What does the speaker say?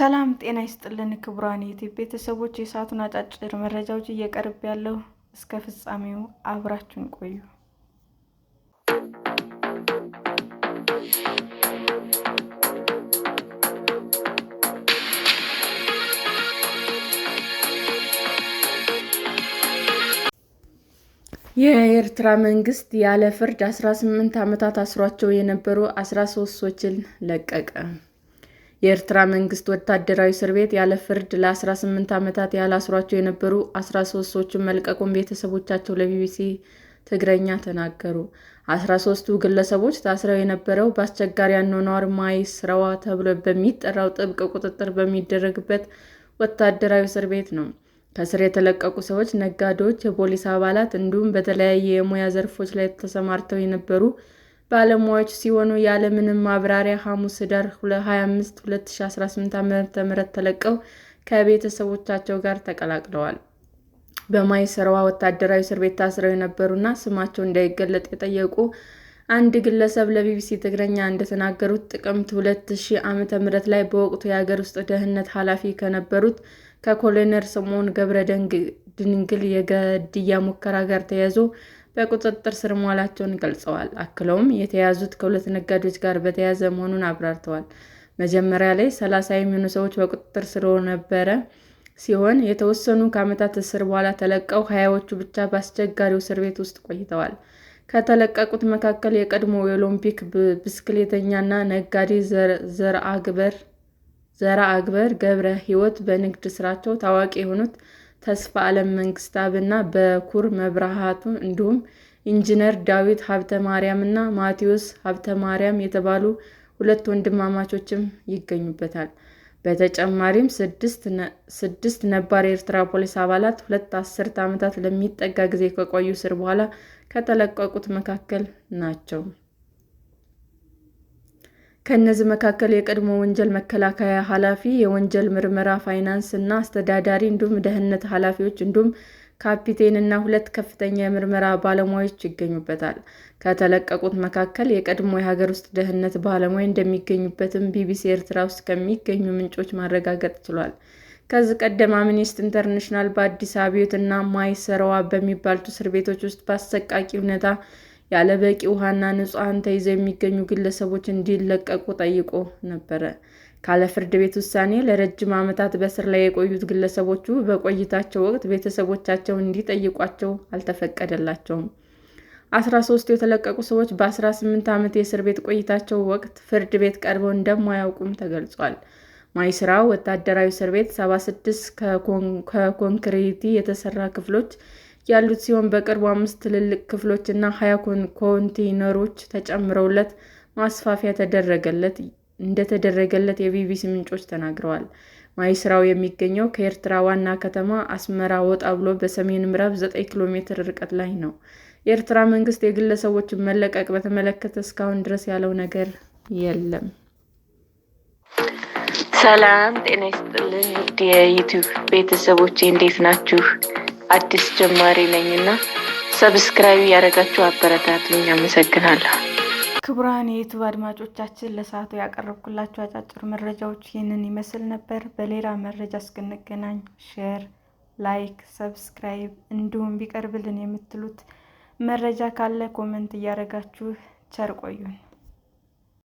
ሰላም ጤና ይስጥልን ክቡራን የዩቲዩብ ቤተሰቦች፣ የሰዓቱን አጫጭር መረጃዎች እየቀርብ ያለው እስከ ፍጻሜው አብራችሁን ቆዩ። የኤርትራ መንግስት ያለ ፍርድ 18 ዓመታት አስሯቸው የነበሩ 13 ሰዎችን ለቀቀ። የኤርትራ መንግስት ወታደራዊ እስር ቤት ያለ ፍርድ ለ18 ዓመታት ያህል አስሯቸው የነበሩ 13 ሰዎችን መልቀቁን ቤተሰቦቻቸው ለቢቢሲ ትግረኛ ተናገሩ። 13ቱ ግለሰቦች ታስረው የነበረው በአስቸጋሪ አኗኗር ማይስረዋ ተብሎ በሚጠራው ጥብቅ ቁጥጥር በሚደረግበት ወታደራዊ እስር ቤት ነው። ከእስር የተለቀቁ ሰዎች ነጋዴዎች፣ የፖሊስ አባላት እንዲሁም በተለያዩ የሙያ ዘርፎች ላይ ተሰማርተው የነበሩ ባለሙያዎች ሲሆኑ ያለምንም ማብራሪያ ሐሙስ ህዳር 25 2018 ዓ.ም ተለቀው ከቤተሰቦቻቸው ጋር ተቀላቅለዋል። በማይሰረዋ ወታደራዊ እስር ቤት ታስረው የነበሩና ስማቸው እንዳይገለጥ የጠየቁ አንድ ግለሰብ ለቢቢሲ ትግረኛ እንደተናገሩት ጥቅምት 2000 ዓ.ም ላይ በወቅቱ የሀገር ውስጥ ደህንነት ኃላፊ ከነበሩት ከኮሎኔል ስምዖን ገብረ ድንግል የግድያ ሙከራ ጋር ተያይዞ በቁጥጥር ስር መዋላቸውን ገልጸዋል። አክለውም የተያዙት ከሁለት ነጋዴዎች ጋር በተያያዘ መሆኑን አብራርተዋል። መጀመሪያ ላይ 30 የሚሆኑ ሰዎች በቁጥጥር ስር ነበረ ሲሆን የተወሰኑ ከዓመታት እስር በኋላ ተለቀው 20ዎቹ ብቻ በአስቸጋሪው እስር ቤት ውስጥ ቆይተዋል። ከተለቀቁት መካከል የቀድሞው የኦሎምፒክ ብስክሌተኛና ነጋዴ ዘርአክበር ገብረ ሕይወት፣ በንግድ ስራቸው ታዋቂ የሆኑት ተስፋአለም መንግስታብ እና በኩር መብራህቱ እንዲሁም ኢንጂነር ዳዊት ሀብተማርያም እና ማቴዎስ ሀብተማርያም የተባሉ ሁለት ወንድማማቾችም ይገኙበታል። በተጨማሪም ስድስት ነባር የኤርትራ ፖሊስ አባላት 2 አስርተ ዓመታት ለሚጠጋ ጊዜ ከቆዩ እስር በኋላ ከተለቀቁት መካከል ናቸው። ከእነዚህ መካከል የቀድሞ ወንጀል መከላከያ ኃላፊ፣ የወንጀል ምርመራ፣ ፋይናንስ እና አስተዳዳሪ እንዲሁም ደህንነት ኃላፊዎች እንዲሁም ካፒቴን እና 2 ከፍተኛ የምርመራ ባለሙያዎች ይገኙበታል። ከተለቀቁት መካከል የቀድሞ የሀገር ውስጥ ደህንነት ባለሙያ እንደሚገኙበትም ቢቢሲ ኤርትራ ውስጥ ከሚገኙ ምንጮች ማረጋገጥ ችሏል። ከዚህ ቀደም አምነስቲ ኢንተርናሽናል በአዲስ አብዮት እና ማይሰረዋ በሚባሉት እስር ቤቶች ውስጥ በአሰቃቂ ሁኔታ ያለ በቂ ውሃና ንጹሐን ተይዘው የሚገኙ ግለሰቦች እንዲለቀቁ ጠይቆ ነበር። ካለ ፍርድ ቤት ውሳኔ ለረጅም ዓመታት በእስር ላይ የቆዩት ግለሰቦቹ በቆይታቸው ወቅት ቤተሰቦቻቸው እንዲጠይቋቸው አልተፈቀደላቸውም። 13ቱ የተለቀቁ ሰዎች በ18 ዓመት የእስር ቤት ቆይታቸው ወቅት ፍርድ ቤት ቀርበው እንደማያውቁም ተገልጿል። ማይስረዋ ወታደራዊ እስር ቤት 76 ከኮንክሪት የተሰራ ክፍሎች ያሉት ሲሆን በቅርቡ 5 ትልልቅ ክፍሎች እና 20 ኮንቴይነሮች ተጨምረውለት ማስፋፊያ እንደተደረገለት የቢቢሲ ምንጮች ተናግረዋል። ማይስረዋ የሚገኘው ከኤርትራ ዋና ከተማ አስመራ ወጣ ብሎ በሰሜን ምዕራብ 9 ኪሎ ሜትር ርቀት ላይ ነው። የኤርትራ መንግስት የግለሰቦችን መለቀቅ በተመለከተ እስካሁን ድረስ ያለው ነገር የለም። ሰላም ጤና ይስጥልን ውድ የዩቲዩብ ቤተሰቦቼ እንዴት ናችሁ? አዲስ ጀማሪ ነኝና ሰብስክራይብ ያደረጋችሁ አበረታቱኝ። አመሰግናለሁ። ክቡራን የዩቲዩብ አድማጮቻችን ለሰዓቱ ያቀረብኩላችሁ አጫጭር መረጃዎች ይህንን ይመስል ነበር። በሌላ መረጃ እስክንገናኝ ሼር፣ ላይክ፣ ሰብስክራይብ እንዲሁም ቢቀርብልን የምትሉት መረጃ ካለ ኮሜንት እያደረጋችሁ ቸር ቆዩን።